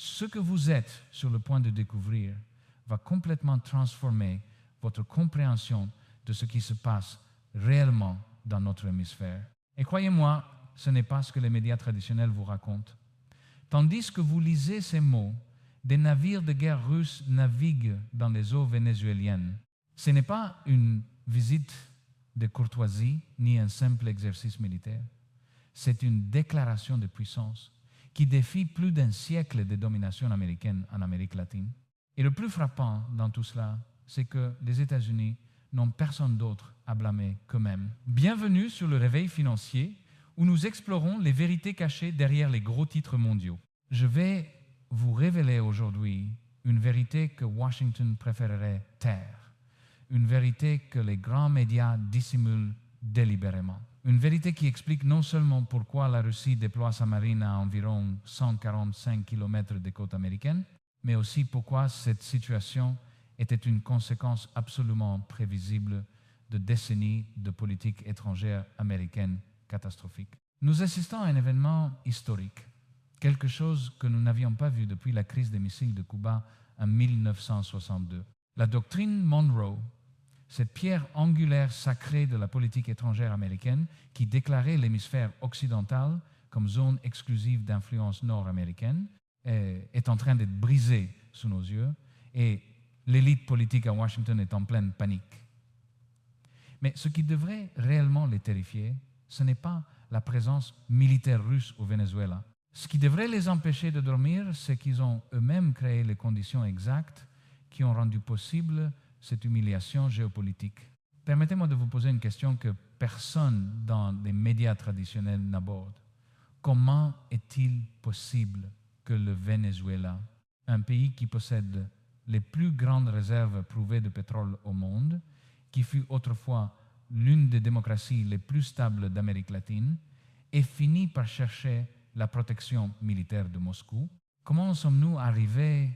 Ce que vous êtes sur le point de découvrir va complètement transformer votre compréhension de ce qui se passe réellement dans notre hémisphère. Et croyez-moi, ce n'est pas ce que les médias traditionnels vous racontent. Tandis que vous lisez ces mots, des navires de guerre russes naviguent dans les eaux vénézuéliennes. Ce n'est pas une visite de courtoisie ni un simple exercice militaire. C'est une déclaration de puissance qui défie plus d'un siècle de domination américaine en Amérique latine. Et le plus frappant dans tout cela, c'est que les États-Unis n'ont personne d'autre à blâmer qu'eux-mêmes. Bienvenue sur le Réveil financier, où nous explorons les vérités cachées derrière les gros titres mondiaux. Je vais vous révéler aujourd'hui une vérité que Washington préférerait taire, une vérité que les grands médias dissimulent délibérément. Une vérité qui explique non seulement pourquoi la Russie déploie sa marine à environ 145 km des côtes américaines, mais aussi pourquoi cette situation était une conséquence absolument prévisible de décennies de politique étrangère américaine catastrophique. Nous assistons à un événement historique, quelque chose que nous n'avions pas vu depuis la crise des missiles de Cuba en 1962. La doctrine Monroe, cette pierre angulaire sacrée de la politique étrangère américaine qui déclarait l'hémisphère occidental comme zone exclusive d'influence nord-américaine, est en train d'être brisée sous nos yeux et l'élite politique à Washington est en pleine panique. Mais ce qui devrait réellement les terrifier, ce n'est pas la présence militaire russe au Venezuela. Ce qui devrait les empêcher de dormir, c'est qu'ils ont eux-mêmes créé les conditions exactes qui ont rendu possible cette humiliation géopolitique. Permettez-moi de vous poser une question que personne dans les médias traditionnels n'aborde. Comment est-il possible que le Venezuela, un pays qui possède les plus grandes réserves prouvées de pétrole au monde, qui fut autrefois l'une des démocraties les plus stables d'Amérique latine, ait fini par chercher la protection militaire de Moscou? Comment sommes-nous arrivés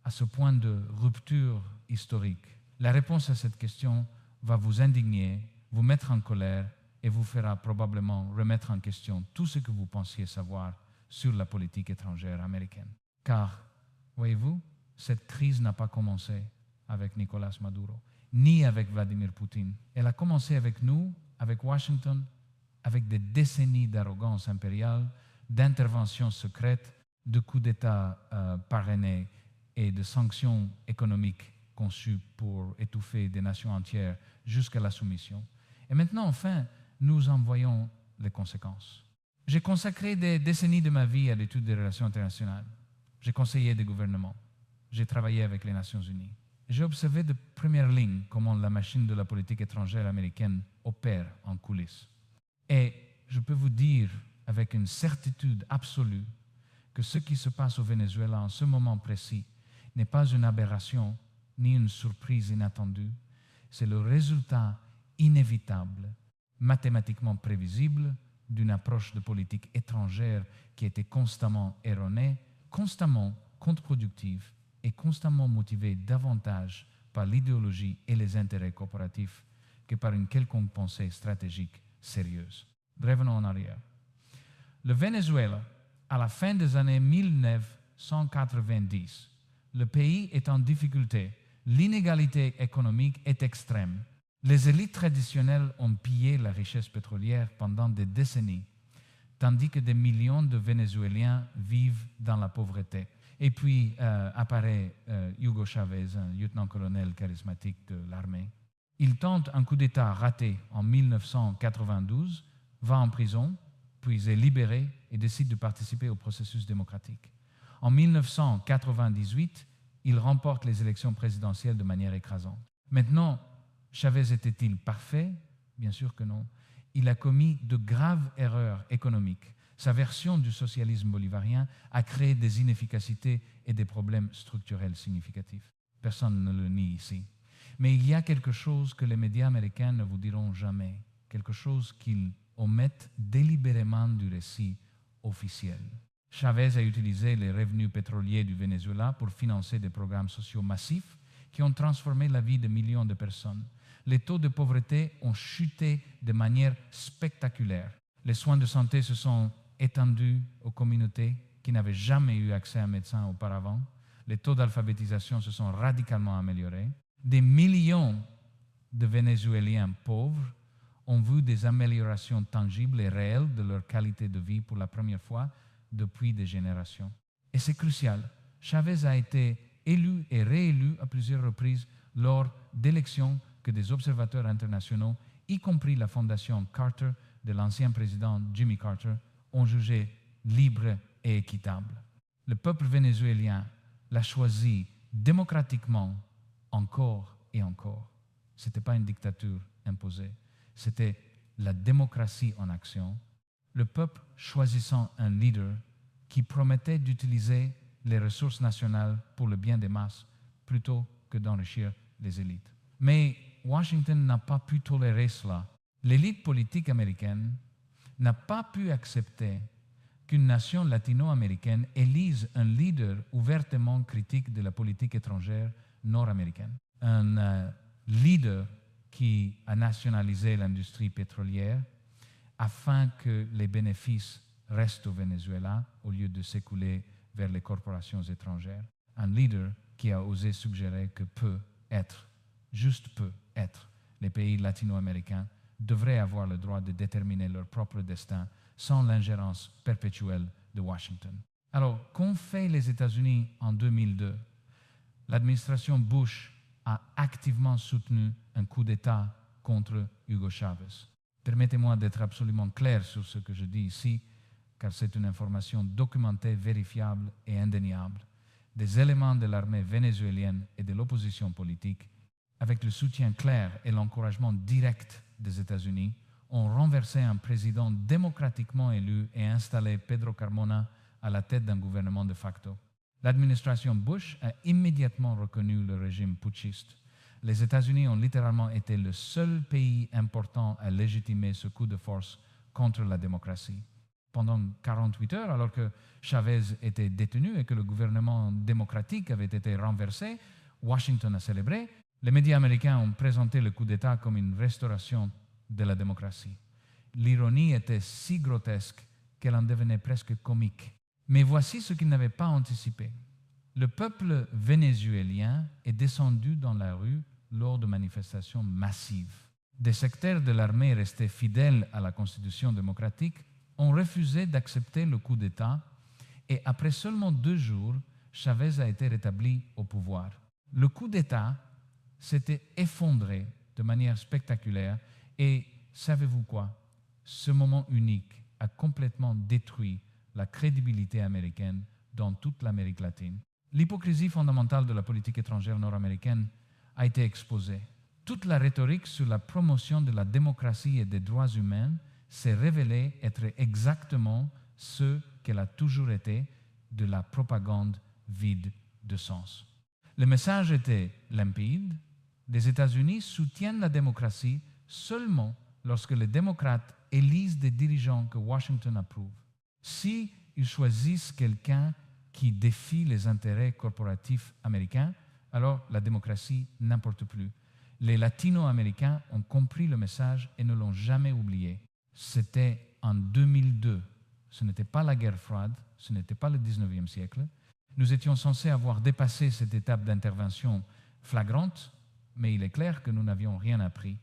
à ce point de rupture historique? La réponse à cette question va vous indigner, vous mettre en colère et vous fera probablement remettre en question tout ce que vous pensiez savoir sur la politique étrangère américaine. Car, voyez-vous, cette crise n'a pas commencé avec Nicolás Maduro, ni avec Vladimir Poutine. Elle a commencé avec nous, avec Washington, avec des décennies d'arrogance impériale, d'interventions secrètes, de coups d'État parrainés et de sanctions économiques conçues pour étouffer des nations entières jusqu'à la soumission. Et maintenant, enfin, nous en voyons les conséquences. J'ai consacré des décennies de ma vie à l'étude des relations internationales. J'ai conseillé des gouvernements. J'ai travaillé avec les Nations Unies. J'ai observé de première ligne comment la machine de la politique étrangère américaine opère en coulisses. Et je peux vous dire avec une certitude absolue que ce qui se passe au Venezuela en ce moment précis n'est pas une aberration ni une surprise inattendue. C'est le résultat inévitable, mathématiquement prévisible, d'une approche de politique étrangère qui était constamment erronée, constamment contre-productive et constamment motivée davantage par l'idéologie et les intérêts corporatifs que par une quelconque pensée stratégique sérieuse. Revenons en arrière. Le Venezuela, à la fin des années 1990, le pays est en difficulté. L'inégalité économique est extrême. Les élites traditionnelles ont pillé la richesse pétrolière pendant des décennies, tandis que des millions de Vénézuéliens vivent dans la pauvreté. Et puis apparaît Hugo Chavez, un lieutenant-colonel charismatique de l'armée. Il tente un coup d'État raté en 1992, va en prison, puis est libéré et décide de participer au processus démocratique. En 1998, il remporte les élections présidentielles de manière écrasante. Maintenant, Chavez était-il parfait? Bien sûr que non. Il a commis de graves erreurs économiques. Sa version du socialisme bolivarien a créé des inefficacités et des problèmes structurels significatifs. Personne ne le nie ici. Mais il y a quelque chose que les médias américains ne vous diront jamais, quelque chose qu'ils omettent délibérément du récit officiel. Chavez a utilisé les revenus pétroliers du Venezuela pour financer des programmes sociaux massifs qui ont transformé la vie de millions de personnes. Les taux de pauvreté ont chuté de manière spectaculaire. Les soins de santé se sont étendus aux communautés qui n'avaient jamais eu accès à un médecin auparavant. Les taux d'alphabétisation se sont radicalement améliorés. Des millions de Vénézuéliens pauvres ont vu des améliorations tangibles et réelles de leur qualité de vie pour la première fois depuis des générations. Et c'est crucial. Chavez a été élu et réélu à plusieurs reprises lors d'élections que des observateurs internationaux, y compris la fondation Carter de l'ancien président Jimmy Carter, ont jugé libre et équitable. Le peuple vénézuélien l'a choisi démocratiquement encore et encore. Ce n'était pas une dictature imposée, c'était la démocratie en action. Le peuple choisissant un leader qui promettait d'utiliser les ressources nationales pour le bien des masses plutôt que d'enrichir les élites. Mais Washington n'a pas pu tolérer cela. L'élite politique américaine n'a pas pu accepter qu'une nation latino-américaine élise un leader ouvertement critique de la politique étrangère nord-américaine. Un leader qui a nationalisé l'industrie pétrolière afin que les bénéfices restent au Venezuela au lieu de s'écouler vers les corporations étrangères. Un leader qui a osé suggérer que juste peut être, les pays latino-américains devraient avoir le droit de déterminer leur propre destin sans l'ingérence perpétuelle de Washington. Alors, qu'ont fait les États-Unis en 2002? L'administration Bush a activement soutenu un coup d'État contre Hugo Chavez. Permettez-moi d'être absolument clair sur ce que je dis ici, car c'est une information documentée, vérifiable et indéniable. Des éléments de l'armée vénézuélienne et de l'opposition politique, avec le soutien clair et l'encouragement direct des États-Unis, ont renversé un président démocratiquement élu et installé Pedro Carmona à la tête d'un gouvernement de facto. L'administration Bush a immédiatement reconnu le régime putschiste. Les États-Unis ont littéralement été le seul pays important à légitimer ce coup de force contre la démocratie. Pendant 48 heures, alors que Chavez était détenu et que le gouvernement démocratique avait été renversé, Washington a célébré. Les médias américains ont présenté le coup d'État comme une restauration de la démocratie. L'ironie était si grotesque qu'elle en devenait presque comique. Mais voici ce qu'ils n'avaient pas anticipé. Le peuple vénézuélien est descendu dans la rue lors de manifestations massives. Des sectaires de l'armée restés fidèles à la Constitution démocratique ont refusé d'accepter le coup d'État et après seulement 2 jours, Chavez a été rétabli au pouvoir. Le coup d'État s'était effondré de manière spectaculaire et savez-vous quoi? Ce moment unique a complètement détruit la crédibilité américaine dans toute l'Amérique latine. L'hypocrisie fondamentale de la politique étrangère nord-américaine a été exposée. Toute la rhétorique sur la promotion de la démocratie et des droits humains s'est révélée être exactement ce qu'elle a toujours été, de la propagande vide de sens. Le message était limpide. Les États-Unis soutiennent la démocratie seulement lorsque les démocrates élisent des dirigeants que Washington approuve. Si ils choisissent quelqu'un qui défie les intérêts corporatifs américains, alors la démocratie n'importe plus. Les latino-américains ont compris le message et ne l'ont jamais oublié. C'était en 2002. Ce n'était pas la guerre froide, ce n'était pas le 19e siècle. Nous étions censés avoir dépassé cette étape d'intervention flagrante, mais il est clair que nous n'avions rien appris.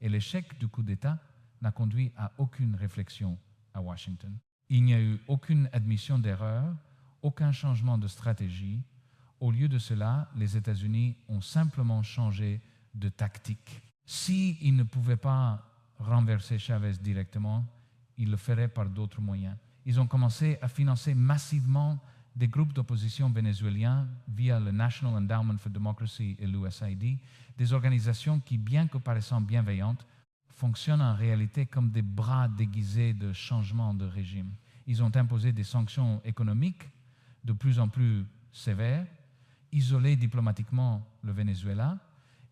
Et l'échec du coup d'État n'a conduit à aucune réflexion à Washington. Il n'y a eu aucune admission d'erreur, aucun changement de stratégie. Au lieu de cela, les États-Unis ont simplement changé de tactique. S'ils ne pouvaient pas renverser Chavez directement, ils le feraient par d'autres moyens. Ils ont commencé à financer massivement des groupes d'opposition vénézuéliens via le National Endowment for Democracy et l'USAID, des organisations qui, bien que paraissant bienveillantes, fonctionnent en réalité comme des bras déguisés de changement de régime. Ils ont imposé des sanctions économiques de plus en plus sévères, isolé diplomatiquement le Venezuela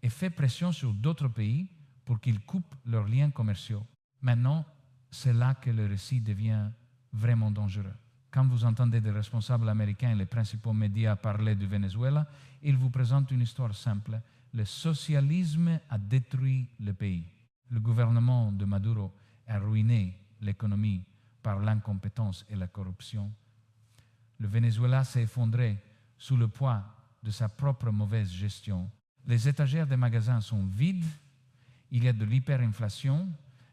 et fait pression sur d'autres pays pour qu'ils coupent leurs liens commerciaux. Maintenant, c'est là que le récit devient vraiment dangereux. Quand vous entendez des responsables américains et les principaux médias parler du Venezuela, ils vous présentent une histoire simple. Le socialisme a détruit le pays. Le gouvernement de Maduro a ruiné l'économie par l'incompétence et la corruption. Le Venezuela s'est effondré sous le poids de sa propre mauvaise gestion. Les étagères des magasins sont vides, il y a de l'hyperinflation,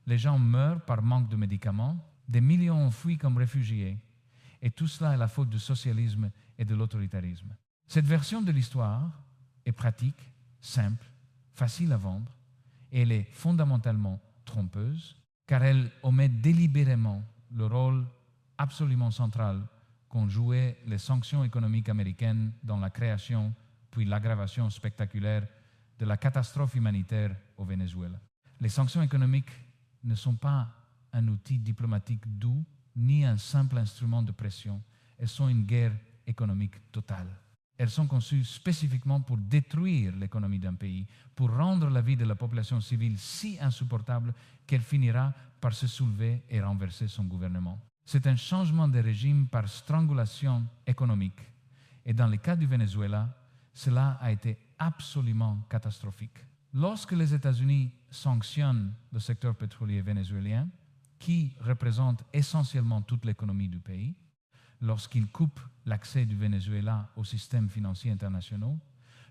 les gens meurent par manque de médicaments, des millions ont fui comme réfugiés, et tout cela est la faute du socialisme et de l'autoritarisme. Cette version de l'histoire est pratique, simple, facile à vendre, et elle est fondamentalement trompeuse, car elle omet délibérément le rôle absolument central qu'ont joué les sanctions économiques américaines dans la création puis l'aggravation spectaculaire de la catastrophe humanitaire au Venezuela. Les sanctions économiques ne sont pas un outil diplomatique doux ni un simple instrument de pression. Elles sont une guerre économique totale. Elles sont conçues spécifiquement pour détruire l'économie d'un pays, pour rendre la vie de la population civile si insupportable qu'elle finira par se soulever et renverser son gouvernement. C'est un changement de régime par strangulation économique. Et dans le cas du Venezuela, cela a été absolument catastrophique. Lorsque les États-Unis sanctionnent le secteur pétrolier vénézuélien, qui représente essentiellement toute l'économie du pays, lorsqu'ils coupent l'accès du Venezuela au système financier international,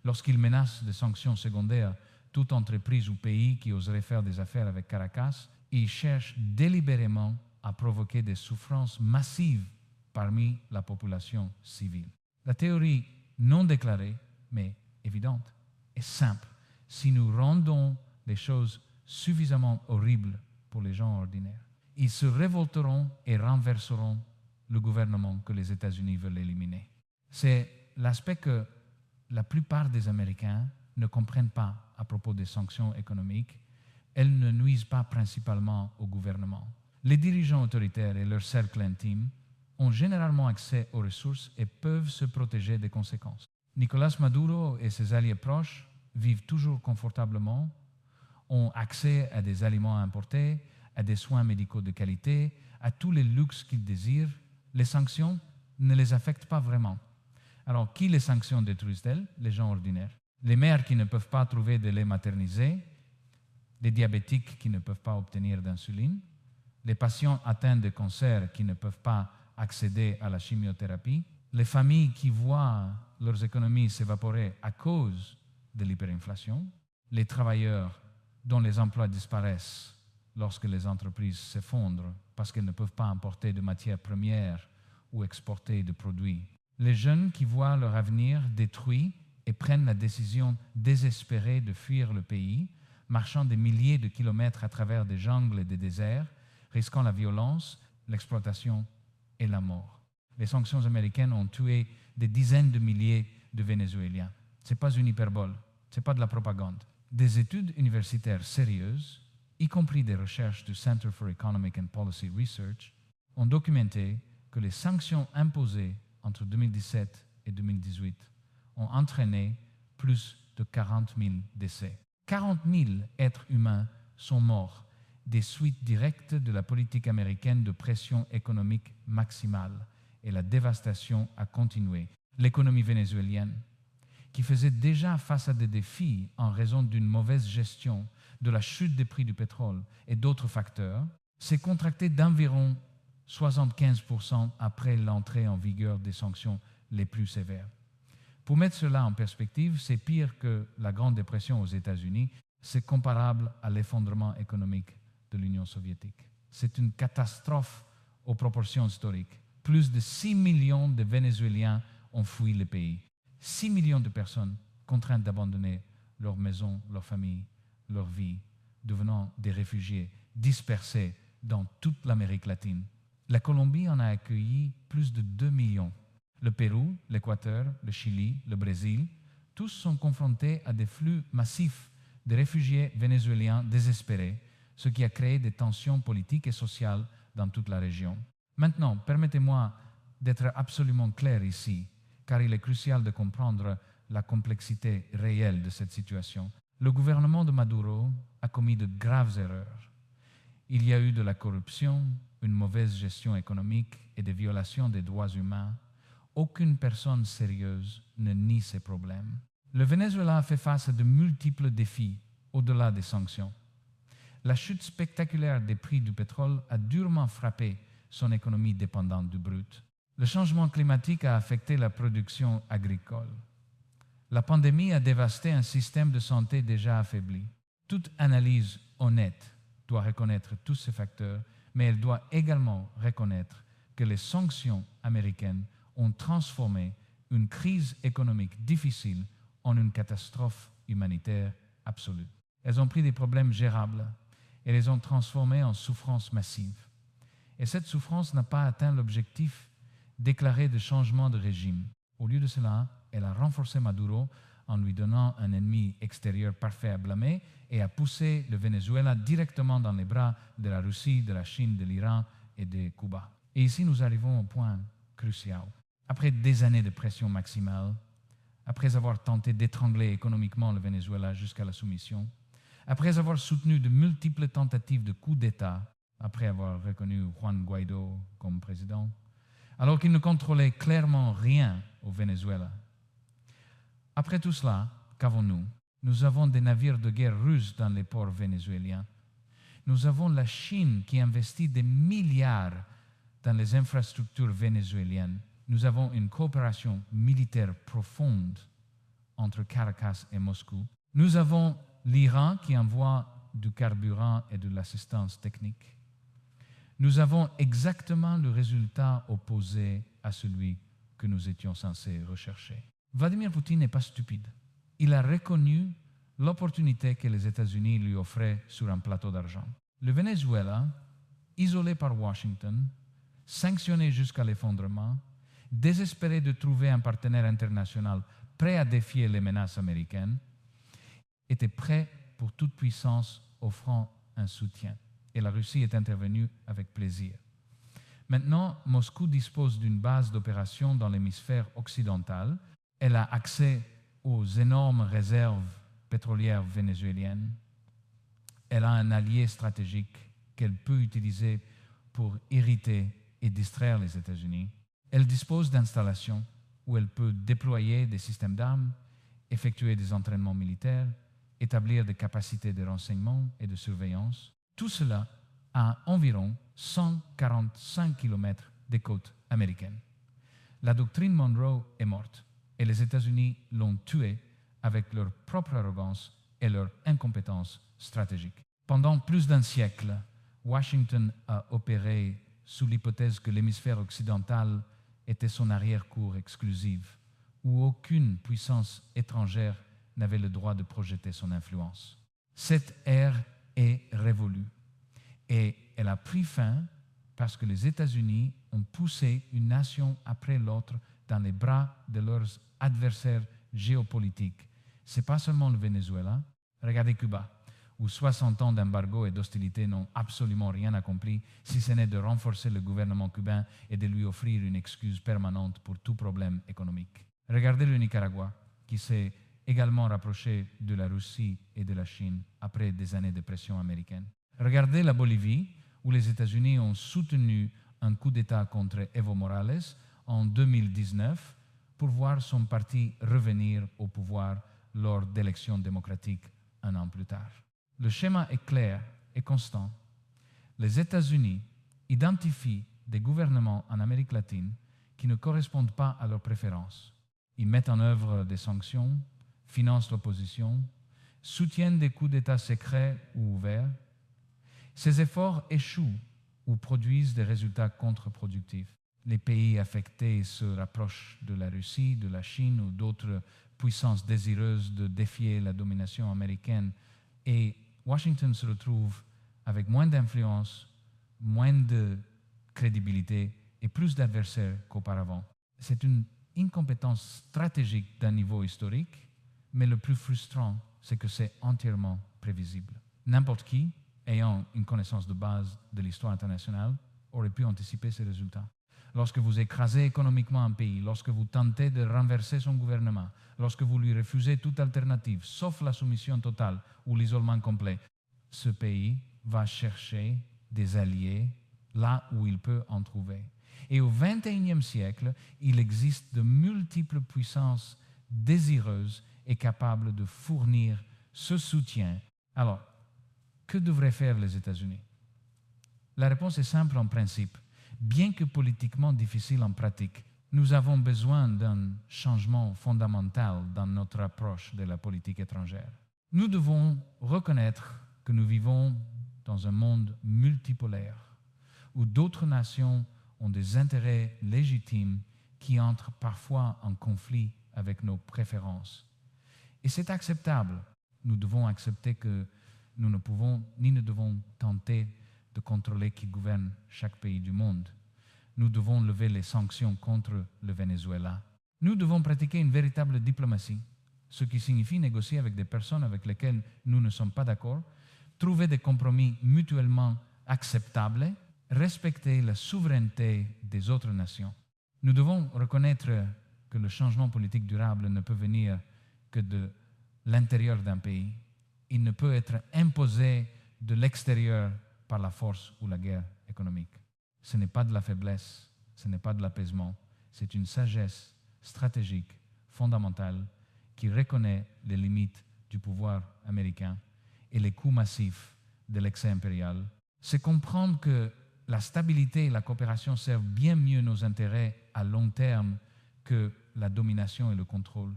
lorsqu'ils menacent de sanctions secondaires toute entreprise ou pays qui oserait faire des affaires avec Caracas, ils cherchent délibérément à provoquer des souffrances massives parmi la population civile. La théorie non déclarée, mais évidente, est simple. Si nous rendons les choses suffisamment horribles pour les gens ordinaires, ils se révolteront et renverseront le gouvernement que les États-Unis veulent éliminer. C'est l'aspect que la plupart des Américains ne comprennent pas à propos des sanctions économiques. Elles ne nuisent pas principalement au gouvernement. Les dirigeants autoritaires et leur cercle intime ont généralement accès aux ressources et peuvent se protéger des conséquences. Nicolás Maduro et ses alliés proches vivent toujours confortablement, ont accès à des aliments importés, à des soins médicaux de qualité, à tous les luxes qu'ils désirent. Les sanctions ne les affectent pas vraiment. Alors, qui les sanctions détruisent-elles? Les gens ordinaires. Les mères qui ne peuvent pas trouver de lait maternisé, les diabétiques qui ne peuvent pas obtenir d'insuline, les patients atteints de cancer qui ne peuvent pas accéder à la chimiothérapie, les familles qui voient leurs économies s'évaporer à cause de l'hyperinflation, les travailleurs dont les emplois disparaissent lorsque les entreprises s'effondrent parce qu'elles ne peuvent pas importer de matières premières ou exporter de produits, les jeunes qui voient leur avenir détruit et prennent la décision désespérée de fuir le pays, marchant des milliers de kilomètres à travers des jungles et des déserts, risquant la violence, l'exploitation et la mort. Les sanctions américaines ont tué des dizaines de milliers de Vénézuéliens. Ce n'est pas une hyperbole, ce n'est pas de la propagande. Des études universitaires sérieuses, y compris des recherches du Center for Economic and Policy Research, ont documenté que les sanctions imposées entre 2017 et 2018 ont entraîné plus de 40 000 décès. 40 000 êtres humains sont morts des suites directes de la politique américaine de pression économique maximale, et la dévastation a continué. L'économie vénézuélienne, qui faisait déjà face à des défis en raison d'une mauvaise gestion, de la chute des prix du pétrole et d'autres facteurs, s'est contractée d'environ 75% après l'entrée en vigueur des sanctions les plus sévères. Pour mettre cela en perspective, c'est pire que la Grande Dépression aux États-Unis, c'est comparable à l'effondrement économique de l'Union soviétique. C'est une catastrophe aux proportions historiques. Plus de 6 millions de Vénézuéliens ont fui le pays. 6 millions de personnes contraintes d'abandonner leur maison, leur famille, leur vie, devenant des réfugiés dispersés dans toute l'Amérique latine. La Colombie en a accueilli plus de 2 millions. Le Pérou, l'Équateur, le Chili, le Brésil, tous sont confrontés à des flux massifs de réfugiés vénézuéliens désespérés, ce qui a créé des tensions politiques et sociales dans toute la région. Maintenant, permettez-moi d'être absolument clair ici, car il est crucial de comprendre la complexité réelle de cette situation. Le gouvernement de Maduro a commis de graves erreurs. Il y a eu de la corruption, une mauvaise gestion économique et des violations des droits humains. Aucune personne sérieuse ne nie ces problèmes. Le Venezuela a fait face à de multiples défis au-delà des sanctions. La chute spectaculaire des prix du pétrole a durement frappé son économie dépendante du brut. Le changement climatique a affecté la production agricole. La pandémie a dévasté un système de santé déjà affaibli. Toute analyse honnête doit reconnaître tous ces facteurs, mais elle doit également reconnaître que les sanctions américaines ont transformé une crise économique difficile en une catastrophe humanitaire absolue. Elles ont pris des problèmes gérables et les ont transformés en souffrance massive. Et cette souffrance n'a pas atteint l'objectif déclaré de changement de régime. Au lieu de cela, elle a renforcé Maduro en lui donnant un ennemi extérieur parfait à blâmer et a poussé le Venezuela directement dans les bras de la Russie, de la Chine, de l'Iran et de Cuba. Et ici, nous arrivons au point crucial. Après des années de pression maximale, après avoir tenté d'étrangler économiquement le Venezuela jusqu'à la soumission, après avoir soutenu de multiples tentatives de coup d'État, après avoir reconnu Juan Guaidó comme président, alors qu'il ne contrôlait clairement rien au Venezuela. Après tout cela, qu'avons-nous? Nous avons des navires de guerre russes dans les ports vénézuéliens. Nous avons la Chine qui investit des milliards dans les infrastructures vénézuéliennes. Nous avons une coopération militaire profonde entre Caracas et Moscou. Nous avons l'Iran qui envoie du carburant et de l'assistance technique. Nous avons exactement le résultat opposé à celui que nous étions censés rechercher. Vladimir Poutine n'est pas stupide. Il a reconnu l'opportunité que les États-Unis lui offraient sur un plateau d'argent. Le Venezuela, isolé par Washington, sanctionné jusqu'à l'effondrement, désespéré de trouver un partenaire international prêt à défier les menaces américaines, était prêt pour toute puissance offrant un soutien. Et la Russie est intervenue avec plaisir. Maintenant, Moscou dispose d'une base d'opération dans l'hémisphère occidental. Elle a accès aux énormes réserves pétrolières vénézuéliennes. Elle a un allié stratégique qu'elle peut utiliser pour irriter et distraire les États-Unis. Elle dispose d'installations où elle peut déployer des systèmes d'armes, effectuer des entraînements militaires, établir des capacités de renseignement et de surveillance. Tout cela à environ 145 km des côtes américaines. La doctrine Monroe est morte et les États-Unis l'ont tuée avec leur propre arrogance et leur incompétence stratégique. Pendant plus d'un siècle, Washington a opéré sous l'hypothèse que l'hémisphère occidental était son arrière-cour exclusive, où aucune puissance étrangère n'avait le droit de projeter son influence. Cette ère est révolue et elle a pris fin parce que les États-Unis ont poussé une nation après l'autre dans les bras de leurs adversaires géopolitiques. Ce n'est pas seulement le Venezuela. Regardez Cuba, où 60 ans d'embargo et d'hostilité n'ont absolument rien accompli, si ce n'est de renforcer le gouvernement cubain et de lui offrir une excuse permanente pour tout problème économique. Regardez le Nicaragua, qui s'est également rapproché de la Russie et de la Chine après des années de pression américaine. Regardez la Bolivie, où les États-Unis ont soutenu un coup d'État contre Evo Morales en 2019 pour voir son parti revenir au pouvoir lors d'élections démocratiques un an plus tard. Le schéma est clair et constant. Les États-Unis identifient des gouvernements en Amérique latine qui ne correspondent pas à leurs préférences. Ils mettent en œuvre des sanctions, financent l'opposition, soutiennent des coups d'État secrets ou ouverts. Ces efforts échouent ou produisent des résultats contre-productifs. Les pays affectés se rapprochent de la Russie, de la Chine ou d'autres puissances désireuses de défier la domination américaine et Washington se retrouve avec moins d'influence, moins de crédibilité et plus d'adversaires qu'auparavant. C'est une incompétence stratégique d'un niveau historique, mais le plus frustrant, c'est que c'est entièrement prévisible. N'importe qui, ayant une connaissance de base de l'histoire internationale, aurait pu anticiper ces résultats. Lorsque vous écrasez économiquement un pays, lorsque vous tentez de renverser son gouvernement, lorsque vous lui refusez toute alternative, sauf la soumission totale ou l'isolement complet, ce pays va chercher des alliés là où il peut en trouver. Et au XXIe siècle, il existe de multiples puissances désireuses et capables de fournir ce soutien. Alors, que devraient faire les États-Unis? La réponse est simple en principe, Bien que politiquement difficile en pratique, nous avons besoin d'un changement fondamental dans notre approche de la politique étrangère. Nous devons reconnaître que nous vivons dans un monde multipolaire, où d'autres nations ont des intérêts légitimes qui entrent parfois en conflit avec nos préférences. Et c'est acceptable. Nous devons accepter que nous ne pouvons ni ne devons tenter de contrôler qui gouverne chaque pays du monde. Nous devons lever les sanctions contre le Venezuela. Nous devons pratiquer une véritable diplomatie, ce qui signifie négocier avec des personnes avec lesquelles nous ne sommes pas d'accord, trouver des compromis mutuellement acceptables, respecter la souveraineté des autres nations. Nous devons reconnaître que le changement politique durable ne peut venir que de l'intérieur d'un pays. Il ne peut être imposé de l'extérieur par la force ou la guerre économique. Ce n'est pas de la faiblesse, ce n'est pas de l'apaisement, c'est une sagesse stratégique fondamentale qui reconnaît les limites du pouvoir américain et les coûts massifs de l'excès impérial. C'est comprendre que la stabilité et la coopération servent bien mieux nos intérêts à long terme que la domination et le contrôle,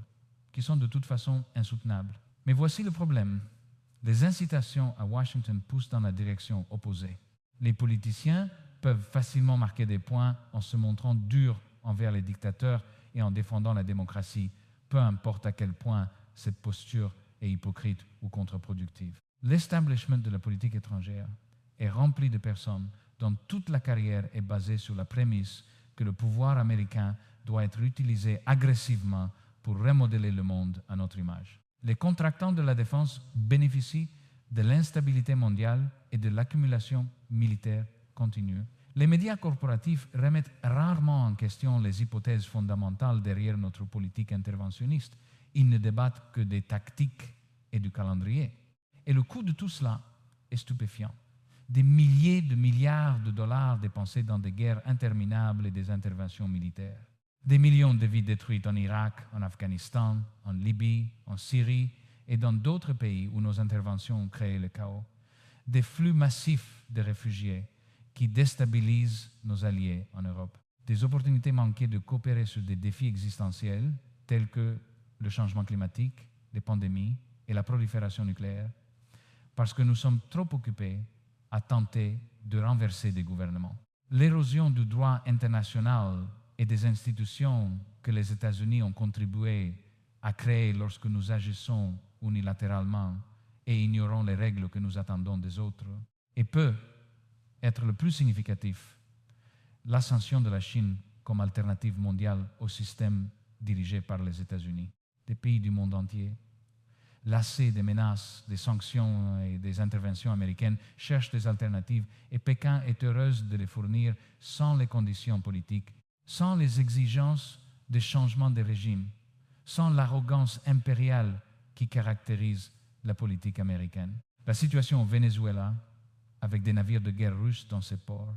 qui sont de toute façon insoutenables. Mais voici le problème. Les incitations à Washington poussent dans la direction opposée. Les politiciens peuvent facilement marquer des points en se montrant durs envers les dictateurs et en défendant la démocratie, peu importe à quel point cette posture est hypocrite ou contre-productive. L'establishment de la politique étrangère est rempli de personnes dont toute la carrière est basée sur la prémisse que le pouvoir américain doit être utilisé agressivement pour remodeler le monde à notre image. Les contractants de la défense bénéficient de l'instabilité mondiale et de l'accumulation militaire continue. Les médias corporatifs remettent rarement en question les hypothèses fondamentales derrière notre politique interventionniste. Ils ne débattent que des tactiques et du calendrier. Et le coût de tout cela est stupéfiant. Des milliers de milliards de dollars dépensés dans des guerres interminables et des interventions militaires. Des millions de vies détruites en Irak, en Afghanistan, en Libye, en Syrie et dans d'autres pays où nos interventions ont créé le chaos. Des flux massifs de réfugiés qui déstabilisent nos alliés en Europe. Des opportunités manquées de coopérer sur des défis existentiels tels que le changement climatique, les pandémies et la prolifération nucléaire, parce que nous sommes trop occupés à tenter de renverser des gouvernements. L'érosion du droit international et des institutions que les États-Unis ont contribué à créer lorsque nous agissons unilatéralement et ignorons les règles que nous attendons des autres, et peut être le plus significatif, l'ascension de la Chine comme alternative mondiale au système dirigé par les États-Unis. Des pays du monde entier, lassés des menaces, des sanctions et des interventions américaines, cherchent des alternatives et Pékin est heureuse de les fournir sans les conditions politiques, sans les exigences de changement de régime, sans l'arrogance impériale qui caractérise la politique américaine. La situation au Venezuela, avec des navires de guerre russes dans ses ports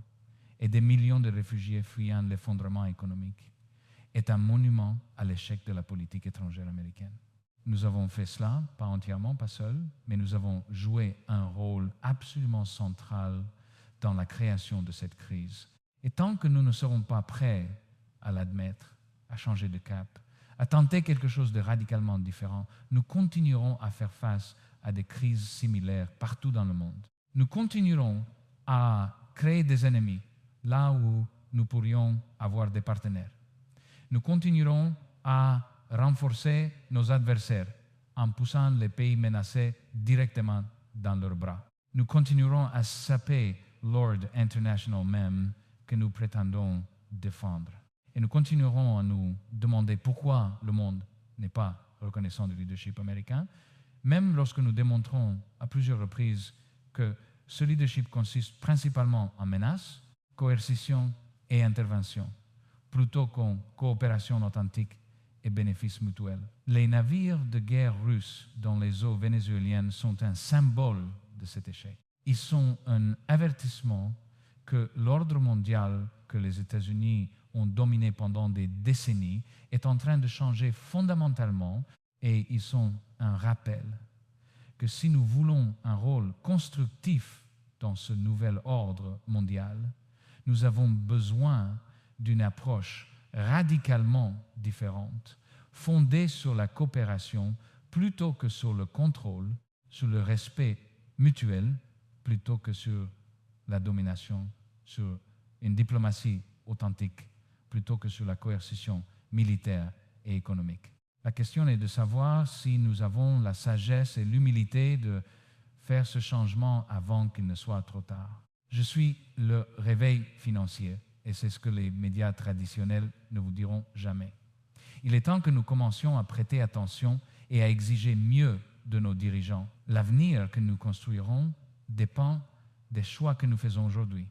et des millions de réfugiés fuyant l'effondrement économique, est un monument à l'échec de la politique étrangère américaine. Nous avons fait cela, pas entièrement, pas seul, mais nous avons joué un rôle absolument central dans la création de cette crise. Et tant que nous ne serons pas prêts à l'admettre, à changer de cap, à tenter quelque chose de radicalement différent, nous continuerons à faire face à des crises similaires partout dans le monde. Nous continuerons à créer des ennemis là où nous pourrions avoir des partenaires. Nous continuerons à renforcer nos adversaires en poussant les pays menacés directement dans leurs bras. Nous continuerons à saper l'ordre international même que nous prétendons défendre. Et nous continuerons à nous demander pourquoi le monde n'est pas reconnaissant du leadership américain, même lorsque nous démontrons à plusieurs reprises que ce leadership consiste principalement en menaces, coercition et intervention, plutôt qu'en coopération authentique et bénéfices mutuels. Les navires de guerre russes dans les eaux vénézuéliennes sont un symbole de cet échec. Ils sont un avertissement que l'ordre mondial que les États-Unis ont dominé pendant des décennies est en train de changer fondamentalement et ils sont un rappel que si nous voulons un rôle constructif dans ce nouvel ordre mondial, nous avons besoin d'une approche radicalement différente, fondée sur la coopération plutôt que sur le contrôle, sur le respect mutuel plutôt que sur la domination, sur une diplomatie authentique plutôt que sur la coercition militaire et économique. La question est de savoir si nous avons la sagesse et l'humilité de faire ce changement avant qu'il ne soit trop tard. Je suis le réveil financier et c'est ce que les médias traditionnels ne vous diront jamais. Il est temps que nous commencions à prêter attention et à exiger mieux de nos dirigeants. L'avenir que nous construirons dépend des choix que nous faisons aujourd'hui.